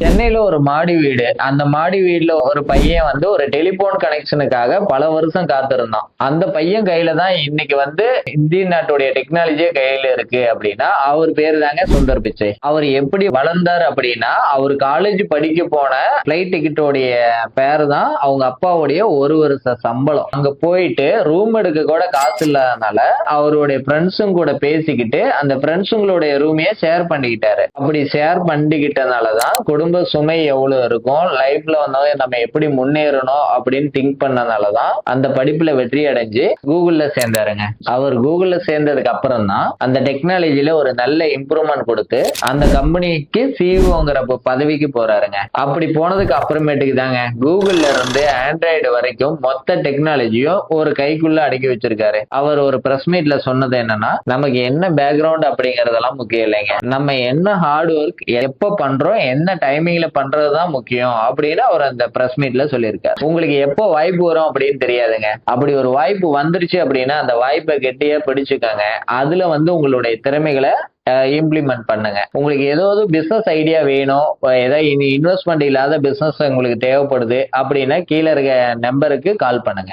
சென்னையில ஒரு மாடி வீடு. அந்த மாடி வீடுல ஒரு பையன் ஒரு டெலிபோன் கனெக்ஷனுக்காக பல வருஷம் காத்திருந்தான். அந்த பையன் கையில தான் இன்னைக்கு இந்திய நாட்டுடைய டெக்னாலஜியே கையில இருக்கு அப்படின்னா, அவர் பேரு தாங்க சுந்தர் பிச்சை. அவர் எப்படி வளர்ந்தார் அப்படின்னா, அவர் காலேஜ் படிக்க போன பிளைட் டிக்கெட்டோடைய பேரு தான் அவங்க அப்பாவுடைய ஒரு வருஷ சம்பளம். அங்க போயிட்டு ரூம் எடுக்க கூட காசு இல்லாதனால அவருடைய ஃப்ரெண்ட்ஸும் கூட பேசிக்கிட்டு அந்த ஃப்ரெண்ட்ஸுங்களுடைய ரூமையே ஷேர் பண்ணிக்கிட்டாரு. அப்படி ஷேர் பண்ணிக்கிட்டனாலதான் குடும்ப சுமை எவ்வளவு இருக்கும், லைஃப்ல நம்ம எப்படி முன்னேறணும் அப்படின்னு திங்க் பண்ணனாலதான் அந்த படிப்புல வெற்றி அடைஞ்சு கூகுள்ல சேர்ந்தாருங்க. அவர் கூகுள்ல சேர்ந்ததுக்கு அப்புறம் தான் அந்த டெக்னாலஜில ஒரு நல்ல இம்ப்ரூவ்மெண்ட் கொடுத்து அந்த கம்பெனிக்கு சிஇஓங்கிற பதவிக்கு போறாருங்க. அப்படி போனதுக்கு அப்புறமேட்டுக்கு தாங்க கூகுள்ல இருந்து ஆண்ட்ராய்டு வரைக்கும் மொத்த டெக்னாலஜியும் ஒரு கைக்குள்ள அடக்கி வச்சிருக்காரு. அவர் ஒரு பிரஸ் மீட்ல சொன்னது என்னன்னா, நமக்கு என்ன பேக்ரவுண்ட் அப்படிங்கறதெல்லாம் முக்கியம் இல்லைங்க, நம்ம என்ன ஹார்ட் ஒர்க் எப்ப பண்றோம், என்ன டைமிங்ல பண்றதுதான் முக்கியம் அப்படின்னு அவர் அந்த பிரஸ் மீட்ல சொல்லியிருக்காரு. உங்களுக்கு எப்போ வாய்ப்பு வரும் அப்படின்னு தெரியாதுங்க. அப்படி ஒரு வாய்ப்பு வந்துருச்சு அப்படின்னா அந்த வாய்ப்பை கெட்டியா பிடிச்சுக்கங்க. அதுல உங்களுடைய திறமைகளை இம்ப்ளிமெண்ட் பண்ணுங்க. உங்களுக்கு ஏதாவது பிசினஸ் ஐடியா வேணும், ஏதாவது இன்வெஸ்ட்மெண்ட் இல்லாத பிசினஸ் உங்களுக்கு தேவைப்படுது அப்படின்னா கீழே இருக்க நம்பருக்கு கால் பண்ணுங்க.